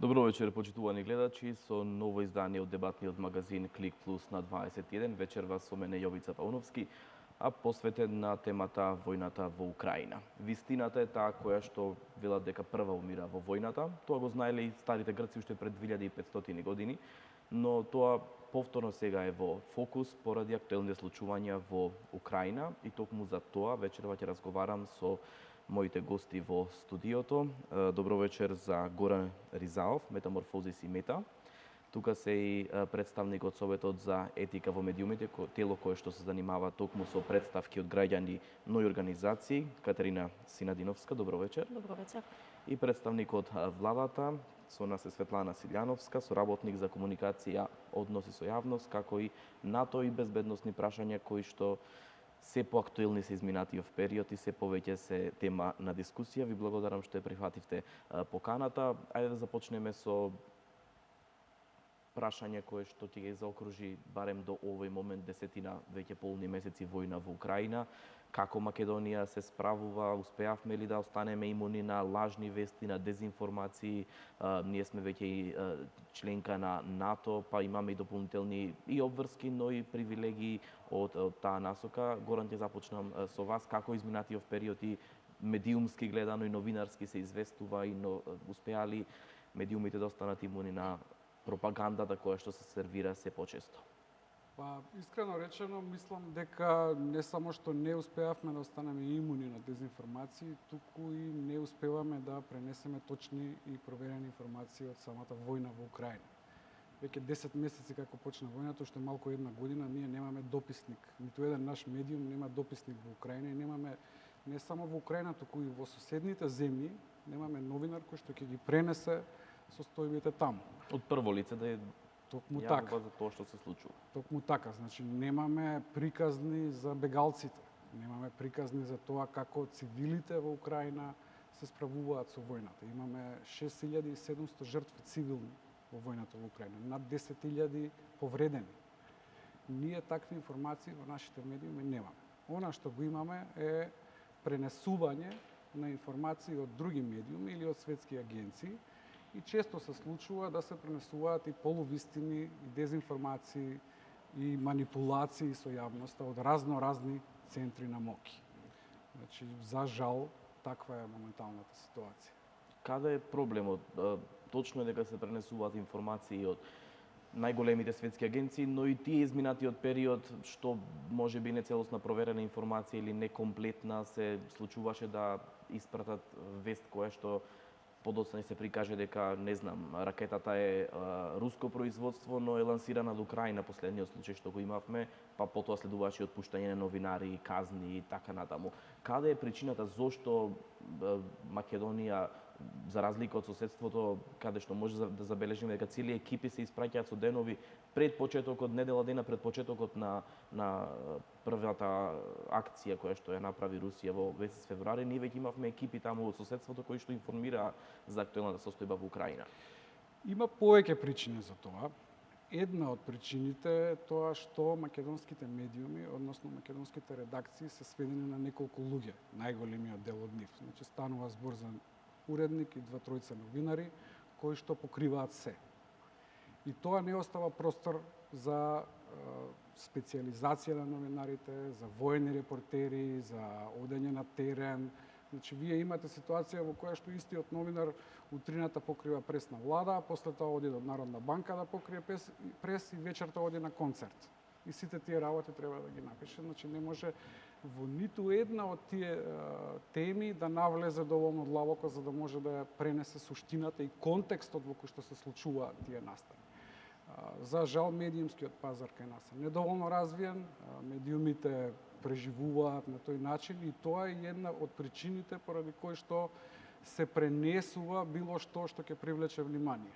Добро вечер, почитувани гледачи, со ново издание од дебатниот магазин Клик Плюс на 21. Вечерва со мене Јовица Пауновски, а посветен на темата војната во Украина. Вистината е таа која што велат дека прва умира во војната. Тоа го знаеле и старите грци уште пред 2500 години, но тоа повторно сега е во фокус поради актуелните случувања во Украина и токму за тоа вечерва ќе разговарам со моите гости во студиото. Добро вечер за Горан Ризаов, Метаморфозис и Мета. Тука се и представник од Советот за етика во медиумите, тело кое што се занимава токму со представки од граѓани, но и организации. Катерина Синадиновска, добро вечер. Добро вечер. И представник од владата, со нас е Светлана Силјаноска, соработник за комуникација, односи со јавност, како и НАТО и безбедносни прашања кои што се поактуелни се изминатиот период и се повеќе се тема на дискусија. Ви благодарам што ја прифативте поканата. Ајде да започнеме со прашање кое што ќе ги заокружи барем до овој момент 10 веќе полни месеци војна во Украина. Како Македонија се справува, успеавме ли да останеме имуни на лажни вести, на дезинформации? Ние сме веќе и членка на НАТО, па имаме и дополнителни и обврски, но и привилегии од таа насока. Горан, ќе започнам со вас. Како изминатиот период и медиумски гледано и новинарски се известува и успеа ли медиумите да останат имуни на пропагандата која што се сервира се почесто? Па, искрено речено, мислам дека не само што не успеавме да останеме имуни на дезинформации, туку и не успеваме да пренесеме точни и проверени информации од самата војна во Украина. Веќе 10 месеци како почна војната, уште малку една година, ние немаме дописник. Ниту еден наш медиум нема дописник во Украина и немаме не само во Украина, туку и во соседните земји, немаме новинар кој што ќе ги пренесе состојбите таму. Од прво лице да е Токму така. За тоа што се случува. Токму така, значи немаме приказни за бегалците, немаме приказни за тоа како цивилите во Украина се справуваат со војната. Имаме 6700 жртви цивилни во војната во Украина, над 10.000 повредени. Ние такви информации во нашите медиуми немаме. Она што го имаме е пренесување на информации од други медиуми или од светски агенции, и често се случува да се пренесуваат и полувистини, и дезинформации, и манипулации со јавноста од разни центри на моки. Значи, за жал, таква е моменталната ситуација. Каде е проблемот? Точно е дека се пренесуваат информации од најголемите светски агенции, но и тие изминатиот период, што може би не целосна проверена информација или некомплетна, се случуваше да испратат вест која што подоцна се прикаже дека, не знам, ракетата е руско производство, но е лансирана од Украина, последниот случај што го имавме, па потоа следуваше отпуштање на новинари, казни и така натаму. Каде е причината зошто Македонија, за разлика од соседството, каде што може да забележиме дека цели екипи се испраќаат со денови пред почетокот, недела дена пред почетокот на првата акција која што ја направи Русија во месец февруари, ние веќе имавме екипи таму од соседството кои што информираа за актуелната состојба во Украина. Има повеќе причини за тоа. Една од причините е тоа што македонските медиуми, односно македонските редакции се сведени на неколку луѓе, најголемиот дел од нив. Значи станува збор за уредник и 2-3 новинари кои што покриваат се. И тоа не остава простор за специализација на новинарите, за воени репортери, за одење на терен. Значи, вие имате ситуација во која што истиот новинар утрината покрива прес на влада, а после тоа оди до Народна банка да покрие прес и вечерта оди на концерт. И сите тие работи треба да ги напише. Значи, не може во ниту една од тие теми да навлезе доволно длабоко за да може да ја пренесе суштината и контекстот во кој што се случуваат тие настани. За жал, медиумскиот пазар кај нас е недоволно развиен, медиумите преживуваат на тој начин и тоа е една од причините поради кои што се пренесува било што ќе привлече внимание.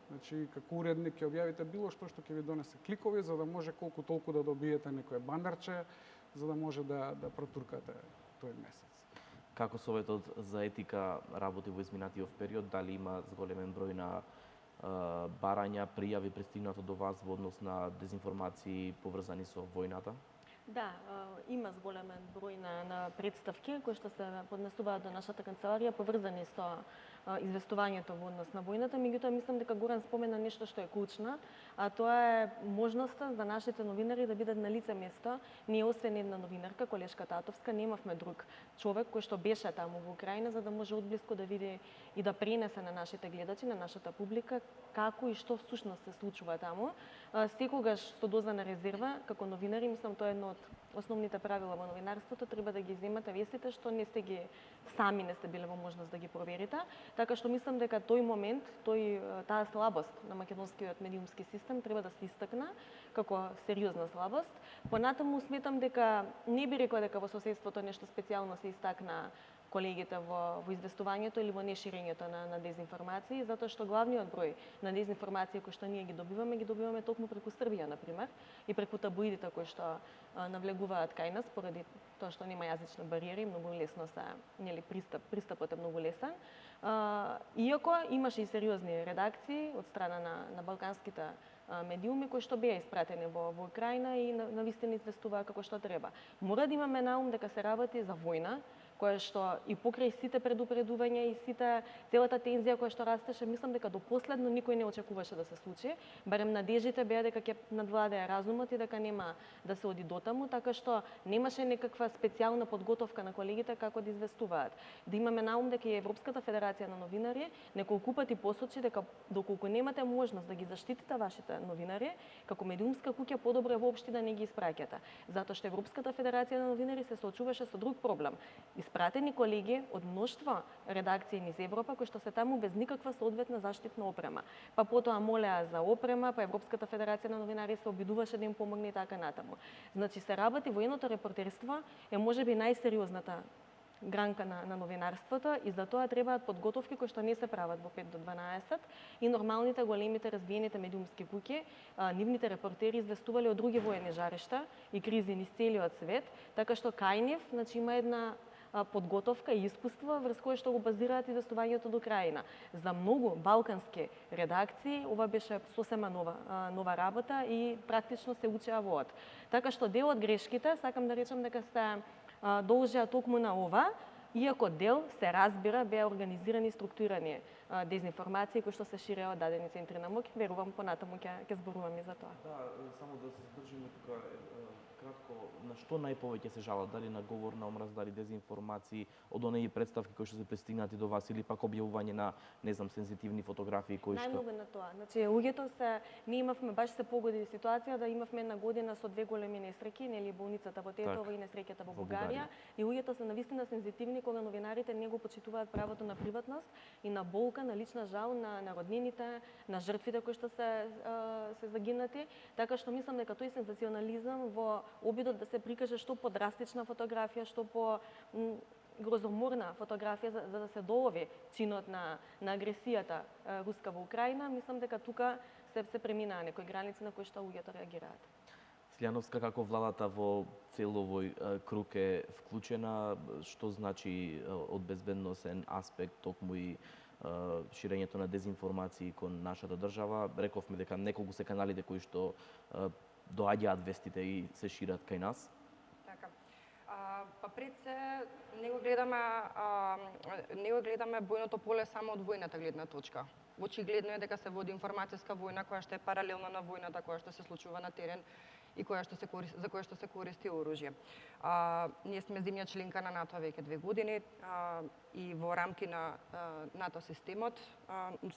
Значи, како уредник ќе објавите било што ќе ви донесе кликови, за да може колку толку да добиете некое банерче, за да може да протуркате тој месец. Како Советот за етика работи во изминатиот период, дали има зголемен број на барања, пријави пристигнато до вас во однос на дезинформации поврзани со војната? Да, има зголемен број на представки кои што се поднесуваат до нашата канцеларија поврзани со известувањето во однос на војната, меѓутоа мислам дека Горан спомена нешто што е клучно, а тоа е можноста за нашите новинари да бидат на лице место. Ние освен една новинарка, колешка Татовска, немавме друг човек кој што беше таму во Украина за да може одблиску да види и да пренесе на нашите гледачи, на нашата публика како и што всушност се случува таму. Секогаш со доза на резерва како новинари, мислам тоа е едно од основните правила во новинарството, треба да ги земате вестите што не сте ги сами не сте биле во можност да ги проверите. Така што мислам дека тој момент, таа слабост на македонскиот медиумски систем треба да се истакна како сериозна слабост. Понатаму сметам дека не би рекла дека во соседството нешто специјално се истакна колегите во известувањето или во неширењето на дезинформации, затоа што главниот број на дезинформации кои што ние ги добиваме токму преку Србија, например, и преку таблоидите кои што навлегуваат кај нас, поради тоа што нема јазични бариери, многу лесно се, нели, пристапот е многу лесен. Иако имаше и сериозни редакции од страна на балканските медиуми кои што беа испратени во Украина и навистина известуваа како што треба. Мора да имаме на ум дека се работи за војна, која што и покрај сите предупредувања и целата тензија која што растеше, мислам дека до последно никој не очекуваше да се случи. Барем надежите беа дека ќе надвладее разумот и дека нема да се оди дотаму, така што немаше некаква специјална подготовка на колегите како да известуваат. Да имаме на ум дека и Европската федерација на новинари неколку пати посочи дека доколку немате можност да ги заштитите вашите новинари, како медиумска куќа подобро е воопшто да не ги испраќате. Затоа што Европската федерација на новинари се соочуваше со друг проблем. Испратени колеги од мноштво редакции низ Европа кои што се таму без никаква соодветна заштитна опрема. Па потоа молеа за опрема, па Европската федерација на новинари се обидуваше да им помогне и така натаму. Значи се работи военото репортерство е можеби најсериозната гранка на новинарството и за тоа требаат подготовки кои што не се прават во 5 до 12 и нормалните големите развиените медиумски куќи, нивните репортери известувале од други воени жаришта и кризи низ целиот свет, така што кај нив, значи има една подготовка и искуство врз кое што го базираат известувањето до Украина. За многу балкански редакции ова беше сосема нова работа и практично се учеа во од. Така што дел од грешките, сакам да речам дека се должеа токму на ова, иако дел се разбира беа организирани и структурирани дезинформации кои што се ширеа од дадени центри на моќ, верувам понатаму ќе зборуваме за тоа. Да, само да се задржиме тука кратко, на што најповеќе се жалат, дали на говор на омраз, дали дезинформации, од оние представки кои што се пристигнати до вас или пак објавување на, не знам, сензитивни фотографии кои што... Најмногу на тоа. Значи, луѓето ние имавме, баш се погоди ситуација да имавме една година со две големи несреќи, нели болницата во Тетово и несреќата во Бугарија, и луѓето се навистина сензитивни кога новинарите не го почитуваат правото на приватност и на болка, на лична жал на роднините, на жртвите кои што се загинати, така што мислам дека тој сензационализам во обидот да се прикаже што подрастична фотографија, што по грозоморна фотографија за да се долови чинот на агресијата руска во Украина, мислам дека тука се преминаа некои граници на кои што луѓето реагираат. Силјаноска, како владата во цел овој круг е вклучена, што значи од безбедносен аспект, токму и ширењето на дезинформации кон нашата држава? Рековме дека неколку се каналите кои што доаѓаат вестите и се шират кај нас. Така. Па пред се не го гледаме бојното поле само од војната гледна точка. Очигледно е дека се води информацијска војна која што е паралелна на војната која што се случува на терен и за која што се користи оружје. Ние сме земја членка на НАТО веќе 2 години и во рамки на НАТО системот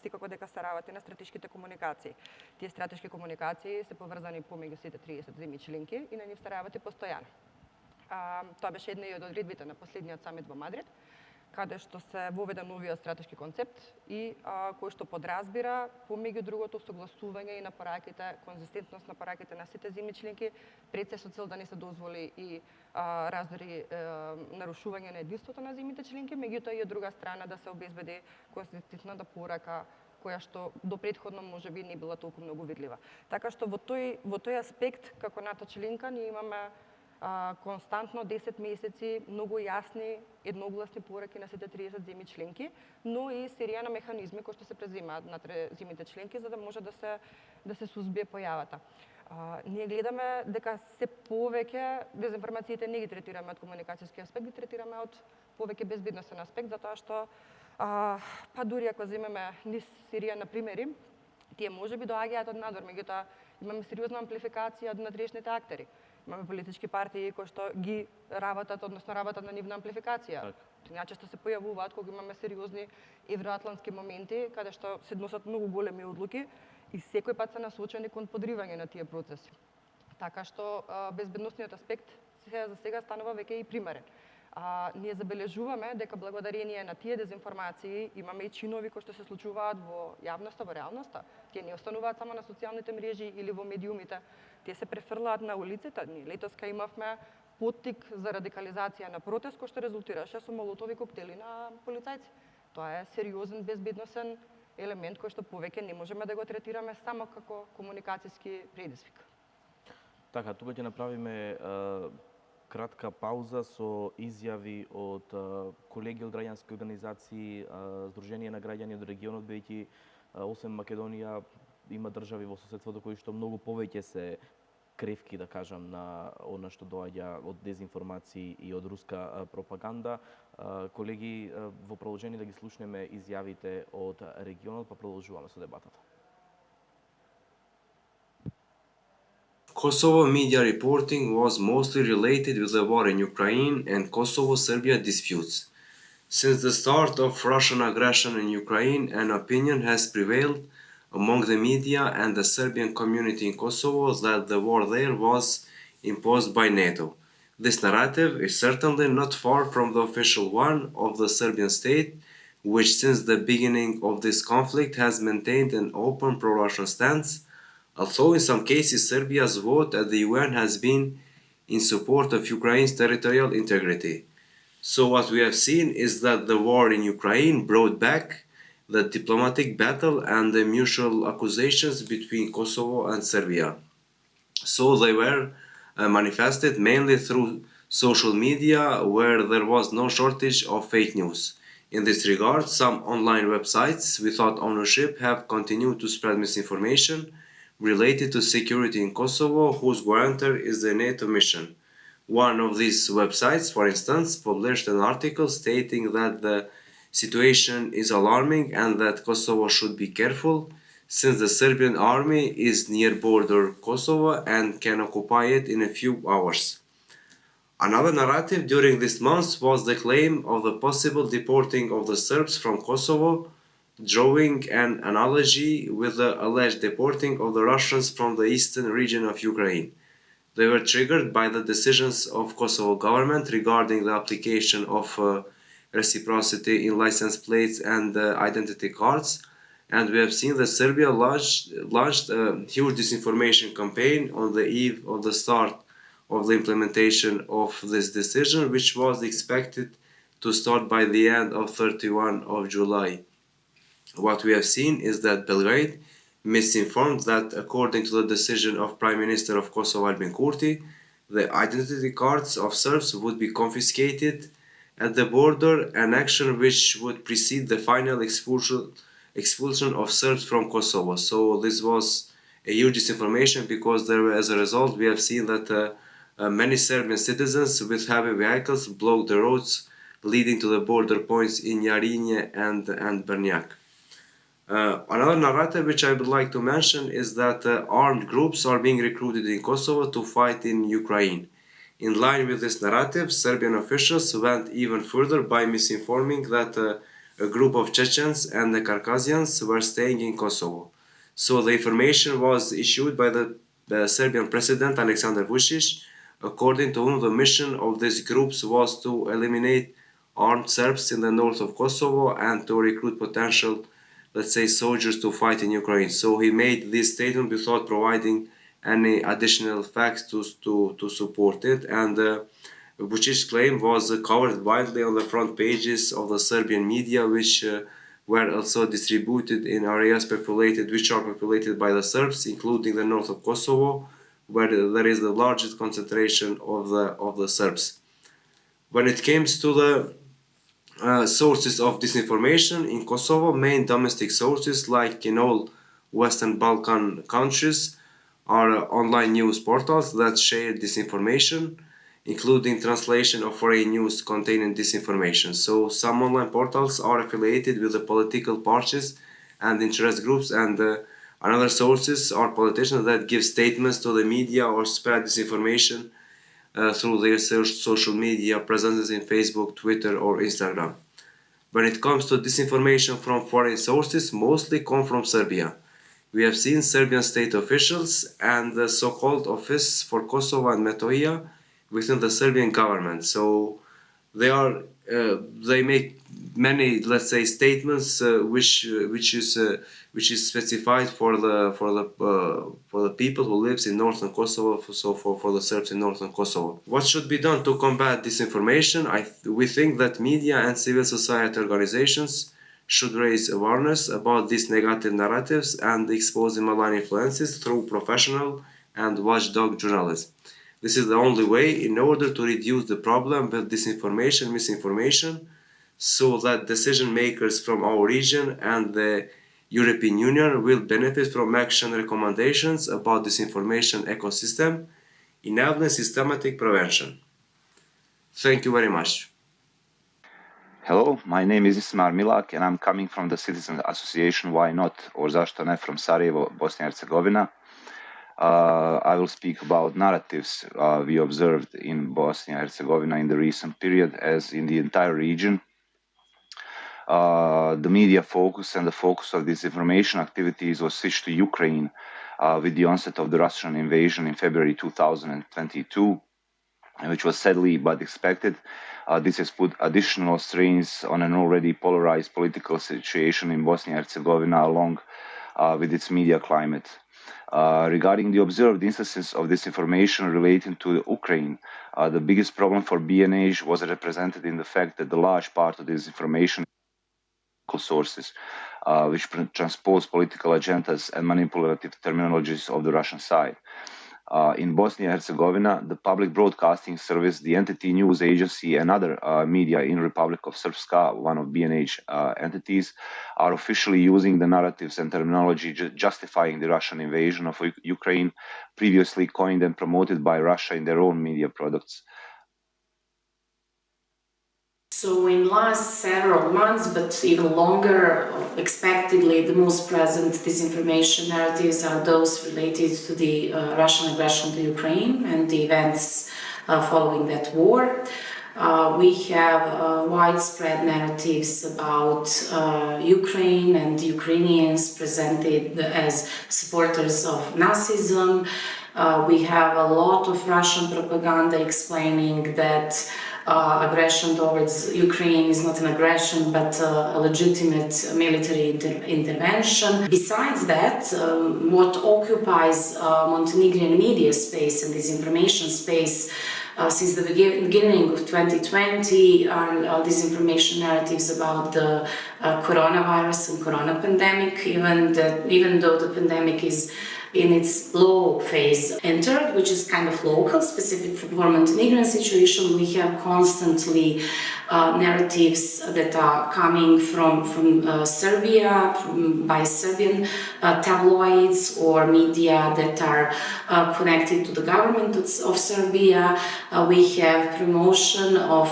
секако дека се работи на стратешките комуникации. Тие стратешки комуникации се поврзани помеѓу сите 30 земји членки и на нив се работи постојано. Тоа беше една и од одредбите на последниот самит во Мадрид, каде што се воведе новиот стратешки концепт и кој што подразбира помеѓу другото согласување и на пораките, конзистентност на пораките на сите земји членки, пред се со цел да не се дозволи и раздори нарушување на единството на земјите членки, меѓутоа и од друга страна да се обезбеди конзистентната порака која што до претходно можеби не била толку многу видлива. Така што во тој аспект како НАТО членка ние имаме константно 10 месеци многу јасни едногласни пораки на сите 30 земји членки, но и серија на механизми кои што се преземаат на земјите членки за да може да се сузбие појавата. Ние гледаме дека се повеќе дезинформациите не ги третираме од комуникацијски аспект, ги третираме од повеќе безбедносен аспект, затоа што па дури ако земеме низ Сирија на примери, тие можеби доаѓаат од надвор, меѓутоа имаме сериозна амплификација од внатрешните актери. Имаме политички партии кои што ги работат на нивна амплификација. Најчесто се појавуваат кога имаме сериозни евроатлантски моменти, каде што се носат многу големи одлуки и секој пат се насочени кон подривање на тие процеси. Така што безбедносниот аспект за сега станува веќе и примерен. Ние забележуваме дека благодарение на тие дезинформации имаме и чинови кои што се случуваат во јавноста, во реалноста. Тие не остануваат само на социјалните мрежи или во медиумите, тие се префрлаат на улиците. Ние летоска имавме поттик за радикализација на протест кој што резултираше со молотови коктели на полицајци. Тоа е сериозен безбедносен елемент кој што повеќе не можеме да го третираме само како комуникацијски предизвик. Така, тука ќе направиме кратка пауза со изјави од колеги од граѓански организации, Сдружение на граѓани од регионот, бидејќи освен Македонија има држави во соседството кои што многу повеќе се кревки, да кажам, на она што доаѓа од дезинформации и од руска пропаганда. Колеги, во продолжение да ги слушнеме изјавите од регионот, па продолжуваме со дебатата. Kosovo media reporting was mostly related with the war in Ukraine and Kosovo-Serbia disputes. Since the start of Russian aggression in Ukraine, an opinion has prevailed among the media and the Serbian community in Kosovo that the war there was imposed by NATO. This narrative is certainly not far from the official one of the Serbian state, which since the beginning of this conflict has maintained an open pro-Russian stance, although in some cases Serbia's vote at the UN has been in support of Ukraine's territorial integrity. So what we have seen is that the war in Ukraine brought back the diplomatic battle and the mutual accusations between Kosovo and Serbia. So they were manifested mainly through social media, where there was no shortage of fake news. In this regard, some online websites without ownership have continued to spread misinformation related to security in Kosovo, whose guarantor is the NATO mission. One of these websites, for instance, published an article stating that the situation is alarming and that Kosovo should be careful, since the Serbian army is near border Kosovo and can occupy it in a few hours. Another narrative during this month was the claim of the possible deporting of the Serbs from Kosovo, drawing an analogy with the alleged deporting of the Russians from the eastern region of Ukraine. They were triggered by the decisions of Kosovo government regarding the application of reciprocity in license plates and identity cards, and we have seen that Serbia launched a huge disinformation campaign on the eve of the start of the implementation of this decision, which was expected to start by the end of 31 of July. What we have seen is that Belgrade misinformed that according to the decision of Prime Minister of Kosovo Albin Kurti, the identity cards of Serbs would be confiscated at the border, an action which would precede the final expulsion of Serbs from Kosovo. So this was a huge disinformation, because as a result we have seen that many Serbian citizens with heavy vehicles blocked the roads leading to the border points in Jarinje and Brnjak. Another narrative which I would like to mention is that armed groups are being recruited in Kosovo to fight in Ukraine. In line with this narrative, Serbian officials went even further by misinforming that a group of Chechens and the Caucasians were staying in Kosovo. So the information was issued by the Serbian president Aleksandar Vučić, according to whom the mission of these groups was to eliminate armed Serbs in the north of Kosovo and to recruit potential, let's say, soldiers to fight in Ukraine. So he made this statement without providing any additional facts to support it, and Vučić's claim was covered widely on the front pages of the Serbian media, which were also distributed in areas which are populated by the Serbs, including the north of Kosovo, where there is the largest concentration of the Serbs. When it comes to the sources of disinformation in Kosovo, main domestic sources, like in all Western Balkan countries, are online news portals that share disinformation, including translation of foreign news containing disinformation. So some online portals are affiliated with the political parties and interest groups, and another sources are politicians that give statements to the media or spread disinformation through their social media presences in Facebook, Twitter, or Instagram. When it comes to disinformation from foreign sources, mostly come from Serbia. We have seen Serbian state officials and the so-called Office for Kosovo and Metohija within the Serbian government. So they make many, let's say, statements which is specified for the people who lives in northern Kosovo. So for the Serbs in northern Kosovo, what should be done to combat disinformation? We think that media and civil society organizations should raise awareness about these negative narratives and expose the malign influences through professional and watchdog journalism. This is the only way in order to reduce the problem with disinformation, misinformation, so that decision makers from our region and the European Union will benefit from action recommendations about disinformation ecosystem, enabling systematic prevention. Thank you very much. Hello, my name is Ismar Milak and I'm coming from the Citizen Association Why Not, or Zašto ne, from Sarajevo, Bosnia and Herzegovina. I will speak about narratives we observed in Bosnia and Herzegovina in the recent period, as in the entire region. The media focus and the focus of disinformation activities was switched to Ukraine with the onset of the Russian invasion in February 2022, which was sadly but expected. This has put additional strains on an already polarized political situation in Bosnia and Herzegovina, along with its media climate. Regarding the observed instances of disinformation relating to Ukraine, the biggest problem for BNH was represented in the fact that the large part of this information sources, which transpose political agendas and manipulative terminologies of the Russian side. In Bosnia and Herzegovina, the public broadcasting service, the entity news agency, and other media in Republic of Srpska, one of BNH entities, are officially using the narratives and terminology justifying the Russian invasion of Ukraine, previously coined and promoted by Russia in their own media products. So in last several months, but even longer, expectedly, the most present disinformation narratives are those related to the Russian aggression to Ukraine and the events following that war. We have widespread narratives about Ukraine and Ukrainians presented as supporters of Nazism. We have a lot of Russian propaganda explaining that aggression towards Ukraine is not an aggression but a legitimate military intervention. Besides that, what occupies Montenegrin media space and disinformation space since the beginning of 2020 are disinformation narratives about the coronavirus and corona pandemic, even though the pandemic is in its low phase. And third, which is kind of local, specific for Montenegrin situation, we have constantly narratives that are coming from Serbia, by Serbian tabloids or media that are connected to the government of Serbia. We have promotion of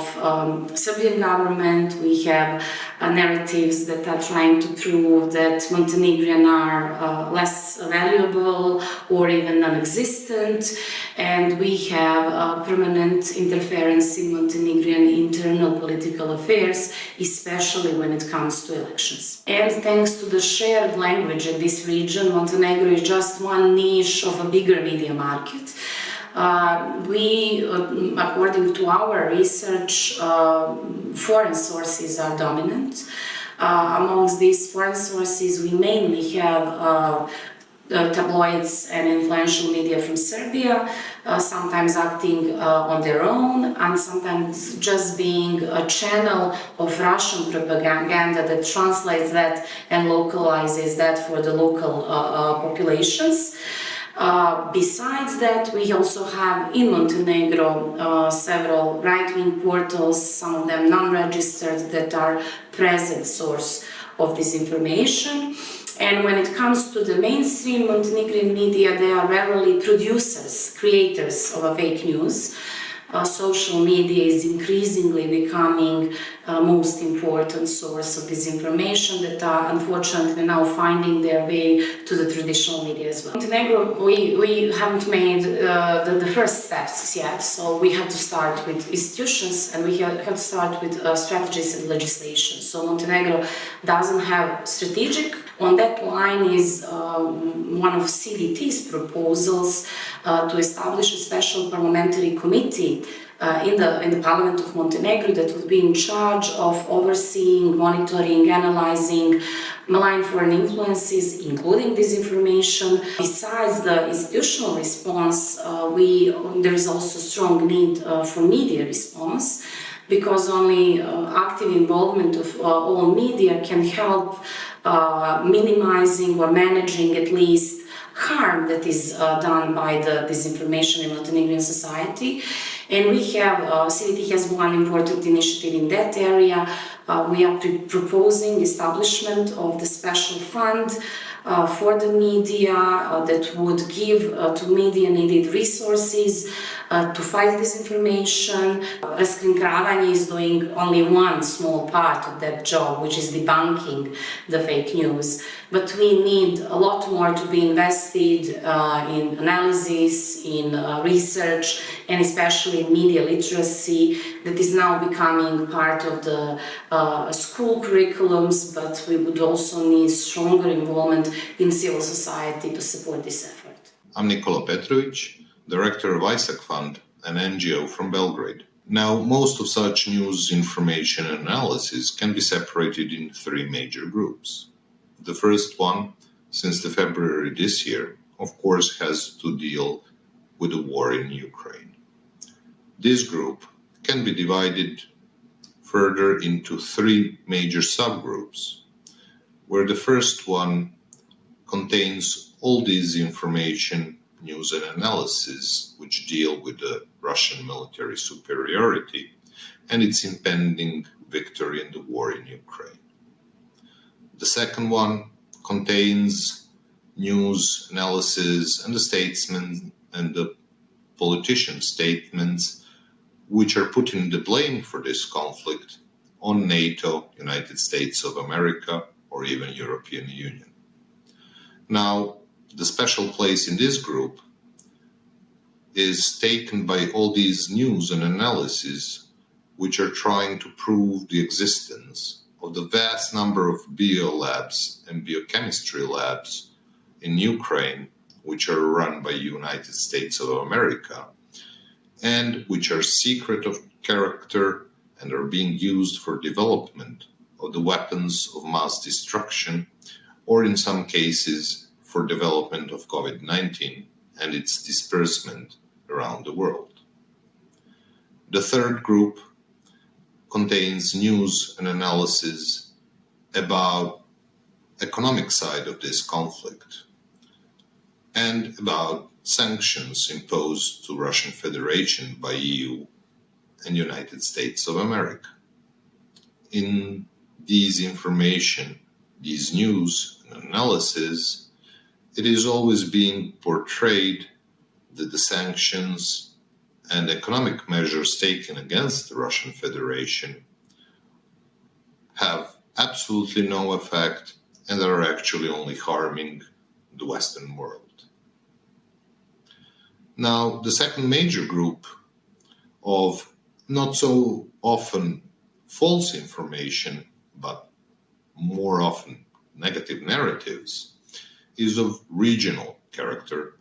Serbian government. We have narratives that are trying to prove that Montenegrin are less valuable or even non-existent, and we have permanent interference in Montenegrin internal political affairs, especially when it comes to elections. And thanks to the shared language in this region, Montenegro is just one niche of a bigger media market. We, according to our research, foreign sources are dominant. Amongst these foreign sources, we mainly have tabloids and influential media from Serbia, sometimes acting on their own and sometimes just being a channel of Russian propaganda that translates that and localizes that for the local populations. Besides that, we also have in Montenegro several right-wing portals, some of them non-registered, that are present source of this information. And when it comes to the mainstream Montenegrin media, they are rarely producers, creators of a fake news. Social media is increasingly becoming most important source of disinformation that are unfortunately now finding their way to the traditional media as well. In Montenegro, we haven't made the first steps yet, so we have to start with institutions and we have to start with strategies and legislation. So Montenegro doesn't have strategic. On that line is one of CDT's proposals to establish a special parliamentary committee in the Parliament of Montenegro that would be in charge of overseeing, monitoring, analyzing malign foreign influences, including disinformation. Besides the institutional response, there is also strong need for media response, because only active involvement of all media can help minimizing or managing at least harm that is done by the disinformation in Montenegrin society. And we have, CDT has one important initiative in that area. We are proposing establishment of the special fund for the media that would give to media needed resources to fight disinformation. Raskrinkravanje is doing only one small part of that job, which is debunking the fake news. But we need a lot more to be invested in analysis, in research, and especially in media literacy that is now becoming part of the school curriculums, but we would also need stronger involvement in civil society to support this effort. I'm Nikola Petrovic, Director of ISAC Fund, an NGO from Belgrade. Now, most of such news, information, and analysis can be separated in three major groups. The first one, since the February this year, of course, has to deal with the war in Ukraine. This group can be divided further into three major subgroups, where the first one contains all this information, news and analysis which deal with the Russian military superiority and its impending victory in the war in Ukraine. The second one contains news, analysis, and the statesmen and the politician statements which are putting the blame for this conflict on NATO, United States of America, or even European Union. Now, the special place in this group is taken by all these news and analyses which are trying to prove the existence of the vast number of biolabs and biochemistry labs in Ukraine, which are run by United States of America, and which are secret of character and are being used for development of the weapons of mass destruction, or in some cases for development of COVID-19 and its disbursement around the world. The third group contains news and analysis about economic side of this conflict and about sanctions imposed to Russian Federation by EU and United States of America. In these information, these news and analysis, it is always being portrayed that the sanctions and economic measures taken against the Russian Federation have absolutely no effect and are actually only harming the Western world. Now, the second major group of not so often false information, but more often negative narratives, is of regional character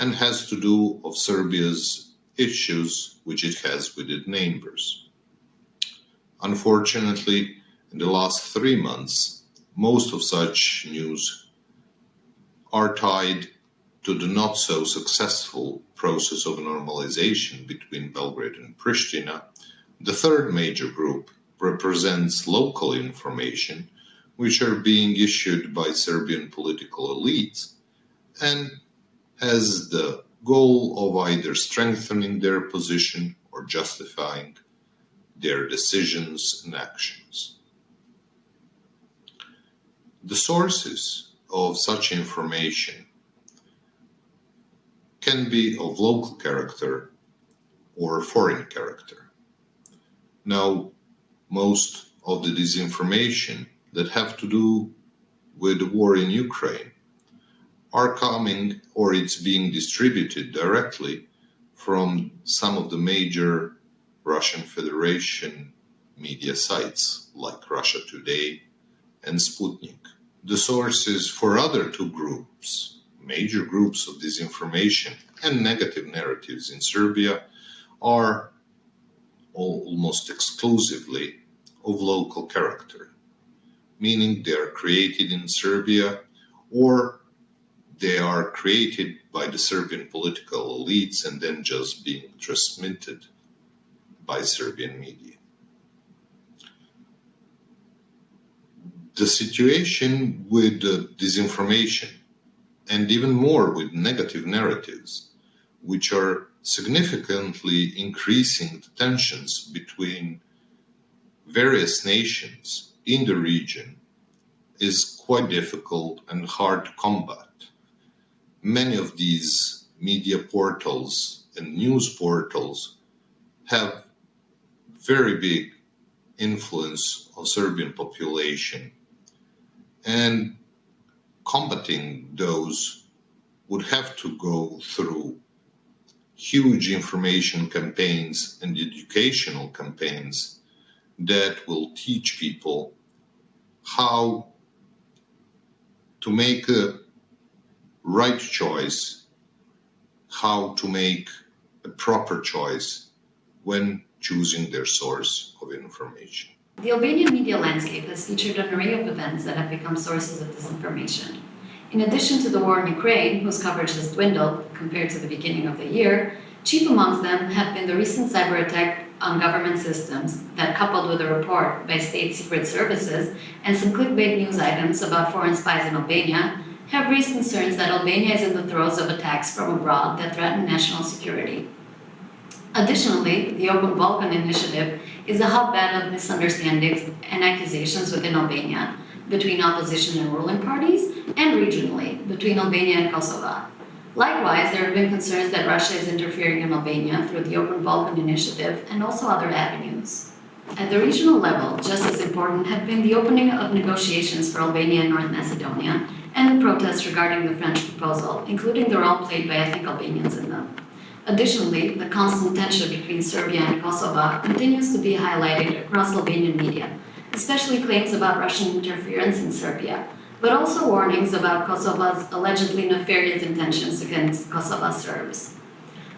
and has to do of Serbia's issues which it has with its neighbors. Unfortunately, in the last 3 months, most of such news are tied to the not so successful process of normalization between Belgrade and Pristina. The third major group represents local information which are being issued by Serbian political elites and has the goal of either strengthening their position or justifying their decisions and actions. The sources of such information can be of local character or foreign character. Now, most of the disinformation that have to do with the war in Ukraine are coming, or it's being distributed directly from some of the major Russian Federation media sites like Russia Today and Sputnik. The sources for other two groups, major groups of disinformation and negative narratives in Serbia, are almost exclusively of local character, meaning they are created in Serbia or they are created by the Serbian political elites and then just being transmitted by Serbian media. The situation with disinformation and even more with negative narratives, which are significantly increasing the tensions between various nations in the region, is quite difficult and hard to combat. Many of these media portals and news portals have very big influence on Serbian population, and combating those would have to go through huge information campaigns and educational campaigns that will teach people how to make a right choice, how to make a proper choice when choosing their source of information. The Albanian media landscape has featured an array of events that have become sources of disinformation. In addition to the war in Ukraine, whose coverage has dwindled compared to the beginning of the year, chief amongst them have been the recent cyber attack on government systems that, coupled with a report by state secret services and some clickbait news items about foreign spies in Albania, have raised concerns that Albania is in the throes of attacks from abroad that threaten national security. Additionally, the Open Balkan Initiative is a hotbed of misunderstandings and accusations within Albania, between opposition and ruling parties, and regionally, between Albania and Kosovo. Likewise, there have been concerns that Russia is interfering in Albania through the Open Balkan Initiative and also other avenues. At the regional level, just as important have been the opening of negotiations for Albania and North Macedonia, and the protests regarding the French proposal, including the role played by ethnic Albanians in them. Additionally, the constant tension between Serbia and Kosovo continues to be highlighted across Albanian media, especially claims about Russian interference in Serbia, but also warnings about Kosovo's allegedly nefarious intentions against Kosovo Serbs.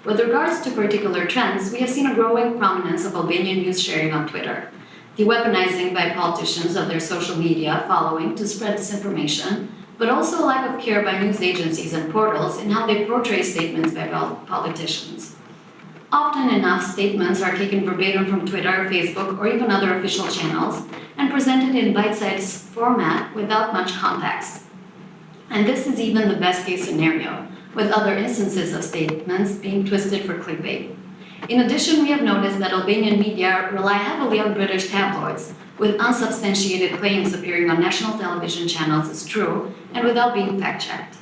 With regards to particular trends, we have seen a growing prominence of Albanian news sharing on Twitter, the weaponizing by politicians of their social media following to spread disinformation, but also a lack of care by news agencies and portals in how they portray statements by politicians. Often enough, statements are taken verbatim from Twitter, Facebook, or even other official channels and presented in bite-sized format without much context. And this is even the best-case scenario, with other instances of statements being twisted for clickbait. In addition, we have noticed that Albanian media rely heavily on British tabloids, with unsubstantiated claims appearing on national television channels as true and without being fact-checked.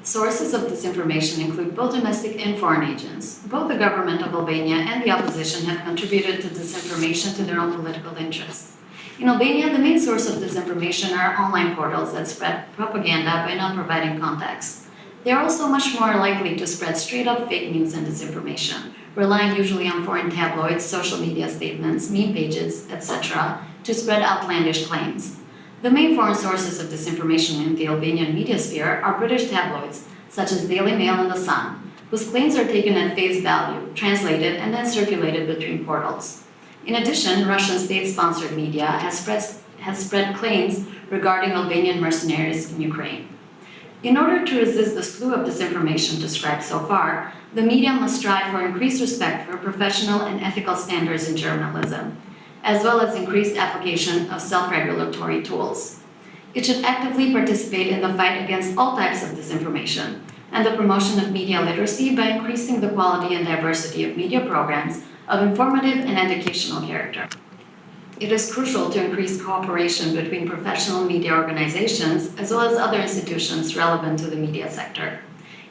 Sources of disinformation include both domestic and foreign agents. Both the government of Albania and the opposition have contributed to disinformation to their own political interests. In Albania, the main source of disinformation are online portals that spread propaganda by not providing context. They are also much more likely to spread straight-up fake news and disinformation, relying usually on foreign tabloids, social media statements, meme pages, etc., to spread outlandish claims. The main foreign sources of disinformation in the Albanian media sphere are British tabloids, such as Daily Mail and The Sun, whose claims are taken at face value, translated, and then circulated between portals. In addition, Russian state-sponsored media has spread claims regarding Albanian mercenaries in Ukraine. In order to resist the slew of disinformation described so far, the media must strive for increased respect for professional and ethical standards in journalism, as well as increased application of self-regulatory tools. It should actively participate in the fight against all types of disinformation and the promotion of media literacy by increasing the quality and diversity of media programs of informative and educational character. it is crucial to increase cooperation between professional media organizations as well as other institutions relevant to the media sector.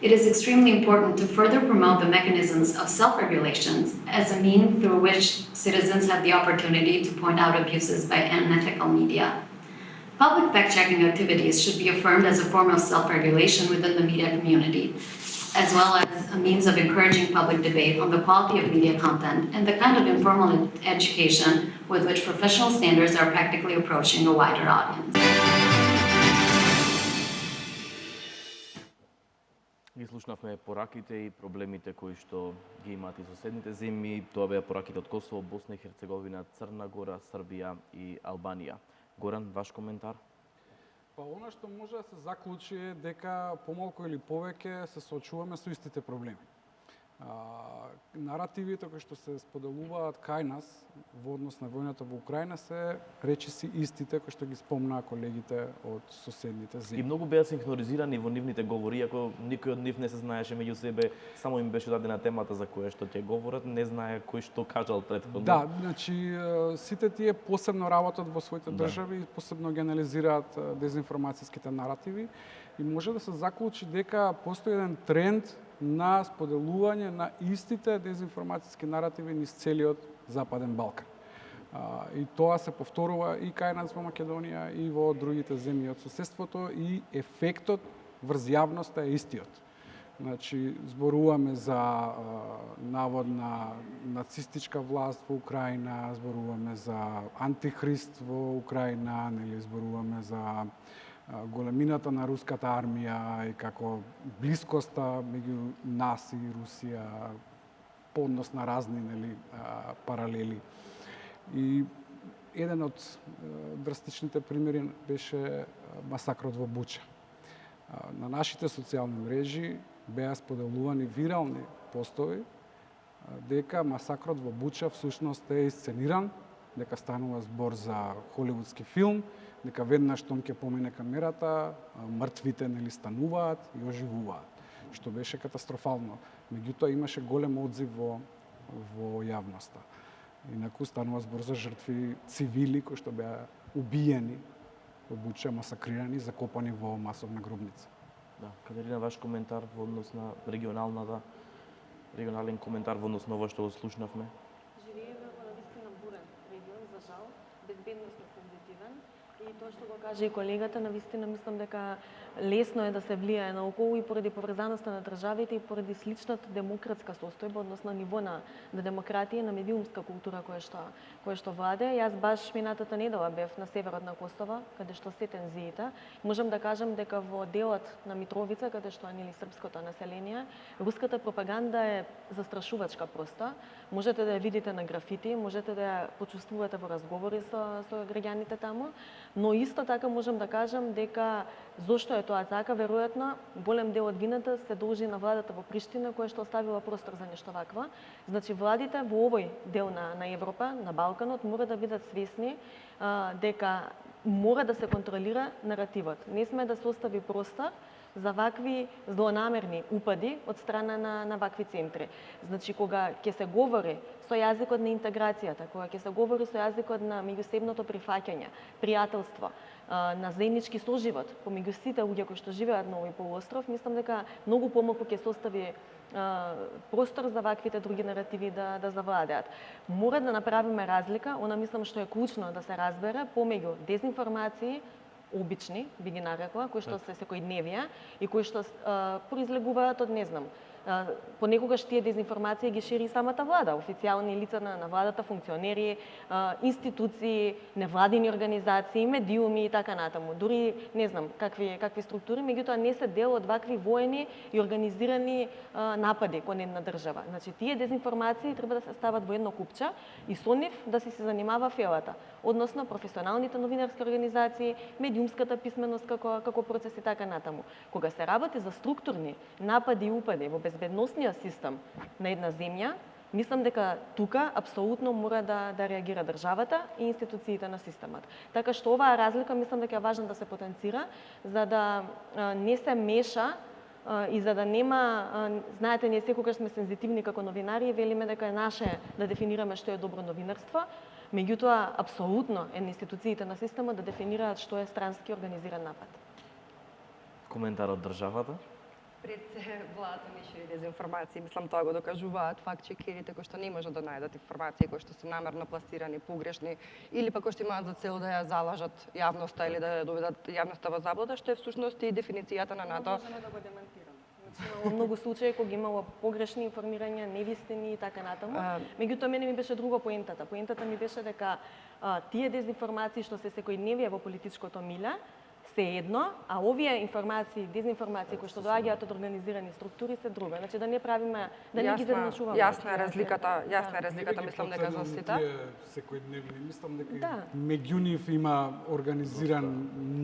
It is extremely important to further promote the mechanisms of self-regulations as a means through which citizens have the opportunity to point out abuses by unethical media. Public fact-checking activities should be affirmed as a form of self-regulation within the media community, as well as a means of encouraging public debate on the quality of media content and the kind of informal education with which professional standards are practically approaching a wider audience. Ги слушнавме пораките и проблемите кои што ги имаат и соседните земји. Тоа беа пораките од Косово, Босна и Херцеговина, Црна Гора, Србија и Албанија. Горан, ваш коментар? Па она што може да се заклучи е дека помалку или повеќе се соочуваме со истите проблеми. Наративите кои што се споделуваат кај нас во однос на војната во Украина се речиси истите кои што ги спомнаа колегите од соседните земји. И многу беа синхронизирани во нивните говори, ако никој од нив не се знаеше меѓу себе, само им беше дадена темата за која што ќе говорат, не знае кој што кажал претходно. Да, значи сите тие посебно работат во своите држави и посебно ги анализираат дезинформацијските наративи и може да се заклучи дека постои еден тренд на споделување на истите дезинформацијски наративи низ целиот Западен Балкан. И тоа се повторува и кај нас во Македонија и во другите земји од соседството и ефектот врз јавноста е истиот. Значи, зборуваме за наводна нацистичка власт во Украина, зборуваме за антихрист во Украина, нели зборуваме за големината на руската армија и како блискоста меѓу нас и Русија по однос на разни паралели. И еден од драстичните примери беше масакрот во Буча. На нашите социјални мрежи беа споделувани вирални постови дека масакрот во Буча всушност е исцениран, дека станува збор за холивудски филм, дека веднаш штом ќе помине камерата, мртвите стануваат и оживуваат, што беше катастрофално. Меѓутоа имаше голем одзив во јавноста. Инаку станува збор за жртви цивили кои што беа убиени во Буча, масакрирани, закопани во масовна гробница. Да, Катерина, ваш коментар во однос на регионален коментар во однос на ова што го слушнавме? Живееме во навистина бурен регион, за жал, безбедносно сензитивен. И тоа што го кажа и колегата, навистина мислам дека лесно е да се влијае наоколу и поради поврзаноста на државите и поради сличната демократска состојба, односно ниво на демократија, на медиумска култура која што владе. Јас баш минатата недела бев на северот на Косово, каде што се тензиите. Можам да кажам дека во делот на Митровица, каде што е српското население, руската пропаганда е застрашувачка проста. Можете да ја видите на графити, можете да ја почувствувате во разговори со граѓаните таму, но исто така можам да кажам дека зошто е тоа така, веројатно голем дел од вината се должи на владата во Приштина, која што оставила простор за нешто вакво. Значи владите во овој дел на Европа, на Балканот, мора да бидат свесни дека мора да се контролира наративот. Не сме да се остави простор за вакви злонамерни упади од страна на вакви центри. Значи, кога ќе се говори со јазикот на интеграцијата, кога ќе се говори со јазикот на меѓусебното прифаќање, пријателство, на заеднички соживот помеѓу сите луѓе кои што живеат на овој полуостров, мислам дека многу помалку ќе се остави простор за ваквите други наративи да завладеат. Мора да направиме разлика, она мислам што е клучно да се разбере помеѓу дезинформации, обични, би ги нарекла, кои што се секојдневија и кои што произлегуваат од, не знам, понекогаш тие дезинформации ги шири самата влада, официјални лица на владата, функционери, институции, невладини организации, медиуми и така натаму. Дури не знам какви структури, меѓутоа не се дел од вакви воени и организирани напади кон една држава. Значи тие дезинформации треба да се стават во едно купче и со нив да се занимава фелата, односно професионалните новинарски организации, медиумската писменост како процес и така натаму. Кога се работи за структурни напади и упади во безбедносниот систем на една земја, мислам дека тука апсолутно мора да реагира државата и институциите на системот. Така што оваа разлика мислам дека е важно да се потенцира, за да не се меша и за да нема, знаете, ние секогаш сме сензитивни како новинари и велиме дека е наше да дефинираме што е добро новинарство. Меѓутоа, апсолутно е на институциите на системот да дефинираат што е странски организиран напад. Коментар од државата? Пред се владата не шири дезинформации, мислам тоа го докажуваат факт-чекерите кои што не можат да најдат информации кои што се намерно пласирани, погрешни или пак кои што имаат за цел да ја залажат јавноста или да ја доведат јавноста во заблуда, што е всушност и дефиницијата на НАТО. Можеме да го демантираме. Значи, имало многу случаи кога имало погрешни информирања, невистини и така натаму. Меѓутоа мене ми беше друго поентата. Поентата ми беше дека тие дезинформации што се секојдневие во политичкото миле се едно, а овие информации, дезинформации кои што доаѓаат од организирани структури се друго. Значи да не правиме, да не ги задначуваме. Јасна е разликата, мислам дека за сите. Секојдневни, мислам дека меѓу нив има организиран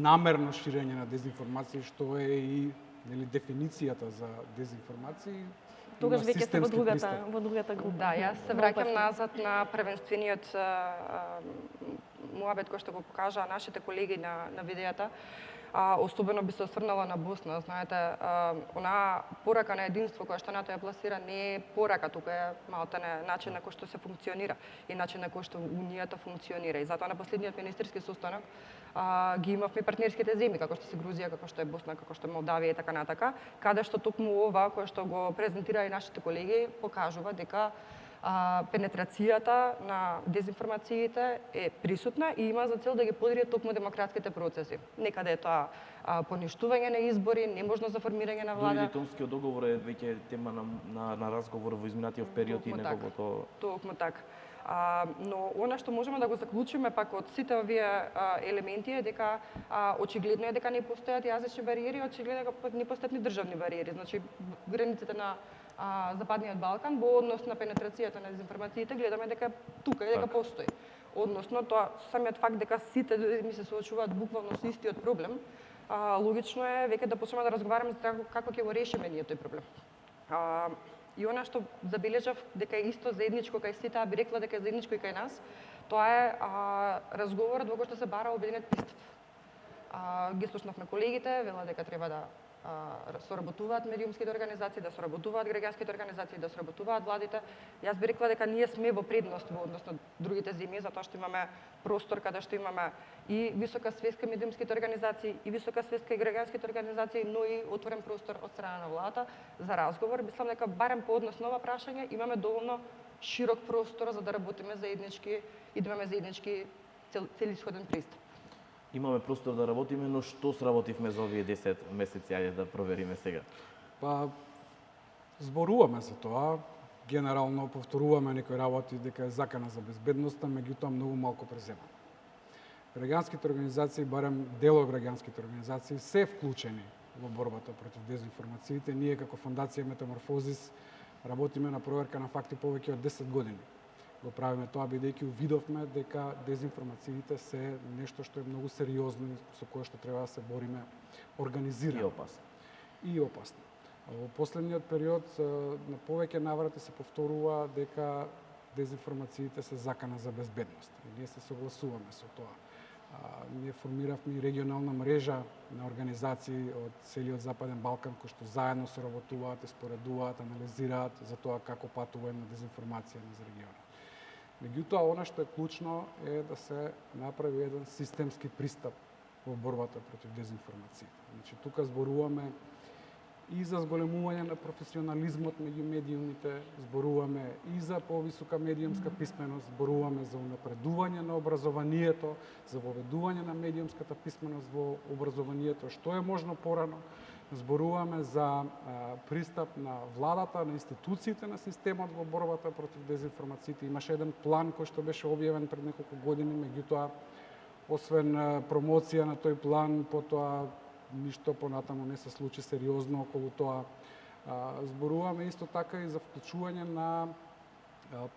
намерно ширење на дезинформации, што е и дефиницијата за дезинформации. Тогаш веќе се во другата група. Да, јас се враќам назад на првенствениот муабет кој што го покажаа нашите колеги на видеото. Особено би се осврнала на Босна. Знаете, онаа порака на единство која што НАТО ја пласира не е порака, тука е малтene начин на кој што се функционира и начин на кој што Унијата функционира. И затоа на последниот министерски состанок ги имавме партнерските земји, како што се Грузија, како што е Босна, како што е Молдавија и така натака, каде што токму ова кој што го презентира и нашите колеги покажува дека пенетрацијата на дезинформациите е присутна и има за цел да ги подири токму демократските процеси. Некаде е тоа поништување на избори, неможност за формирање на влада. Дори Дейтонскиот договор е веќе тема на разговор во изминатиот период и неговото... Токму така. Но она што можеме да го заклучиме пак од сите овие елементи е дека очигледно е дека не постојат јазични бариери, очигледно е дека не постојат ни државни бариери. Значи границите на Западниот Балкан во однос на пенетрацијата на дезинформациите гледаме дека тука и дека постои. Односно тоа самиот факт дека сите ми се соочуваат буквално со истиот проблем, логично е веќе да почнеме да разговараме за како ќе го решиме ние тој проблем. И она што забележав дека е исто заедничко кај сите, би рекла дека е заедничко и кај нас, тоа е разговорот во кој што се бара обединет пристап. Ги слушнавме колегите, вела дека треба да соработуваат медиумските организации, да соработуваат граѓанските организации, да соработуваат владите. Јас би рекла дека ние сме во предност во однос на другите земји, затоа што имаме простор каде што имаме и висока светска медиумските организации, и висока светска и граѓанските организации, но и отворен простор од страна на владата за разговор. Мислам дека барем по однос на ова прашање имаме доволно широк простор за да работиме заеднички и да имаме заеднички целисходен пристап. Имаме простор да работиме, но што сработивме за овие 10 месеци, ајде да провериме сега. Па зборуваме за тоа, генерално повторуваме некои работи дека е закана за безбедноста, меѓутоа многу малку преземаме. Граѓанските организации, барем дел од граѓанските организации се вклучени во борбата против дезинформациите. Ние како Фондација Метаморфозис работиме на проверка на факти повеќе од 10 години. Го правиме тоа бидејќи увидовме дека дезинформациите се нешто што е многу сериозно и со кое што треба да се бориме организирано. И опасно. Во последниот период на повеќе наврати се повторува дека дезинформациите се закана за безбедност. И ние се согласуваме со тоа. Ние формиравме и регионална мрежа на организации од целиот Западен Балкан кои што заедно соработуваат, споредуваат, анализираат за тоа како патува една дезинформација низ регионот. Меѓутоа, она што е клучно е да се направи еден системски пристап во борбата против дезинформациите. Значи, тука зборуваме и за зголемување на професионализмот меѓу медиумите, зборуваме и за повисока медиумска писменост, зборуваме за унапредување на образованието, за воведување на медиумската писменост во образованието, што е можно порано, зборуваме за пристап на владата, на институциите на системот во борбата против дезинформациите. Имаше еден план кој што беше објавен пред неколку години, меѓутоа, освен промоција на тој план, потоа ништо понатаму не се случи сериозно околу тоа. Зборуваме исто така и за вклучување на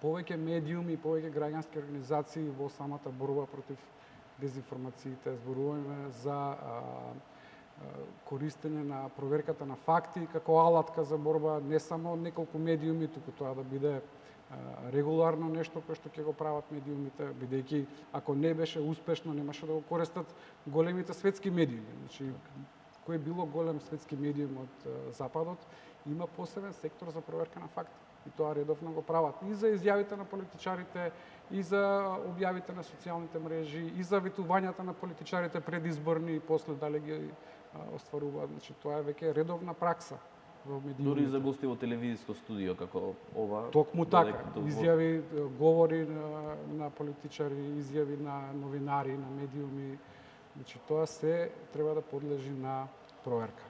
повеќе медиуми и повеќе граѓански организации во самата борба против дезинформациите. Зборуваме за користење на проверката на факти како алатка за борба не само од неколку медиуми, туку тоа да биде регуларно нешто кое што ќе го прават медиумите, бидејќи ако не беше успешно, немаше да го користат големите светски медиуми. Значи, кој било голем светски медиум од Западот, има посебен сектор за проверка на факти. И тоа редовно го прават и за изјавите на политичарите, и за објавите на социјалните мрежи, и за ветувањата на политичарите предизборни и после дали ги остваруваат. Значи тоа е веќе редовна пракса во медиумите. Дури за гости во телевизиско студио како ова. Токму така, изјави, говори на политичари, изјави на новинари, на медиуми. Значи тоа се треба да подлежи на проверка.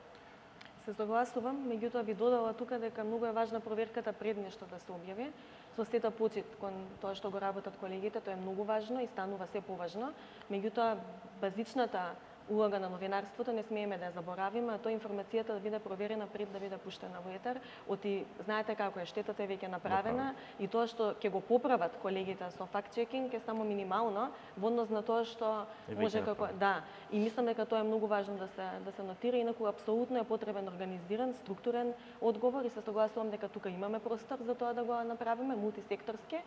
Се согласувам, меѓутоа би додала тука дека многу е важна проверката пред нешто да се објави. Со сета почит кон тоа што го работат колегите, тоа е многу важно и станува се поважно. Меѓутоа базичната улога на новинарството не смееме да ја заборавиме, а тоа информацијата да биде проверена пред да биде пуштена во етер. Оти знаете како е, штетата е веќе направена и тоа што ќе го поправат колегите со факт-чекинг е само минимално во однос на тоа што може како и мислам дека тоа е многу важно да се нотира, инаку апсолутно е потребен организиран, структурен одговор и се согласувам дека тука имаме простор за тоа да го направиме мултисекторски.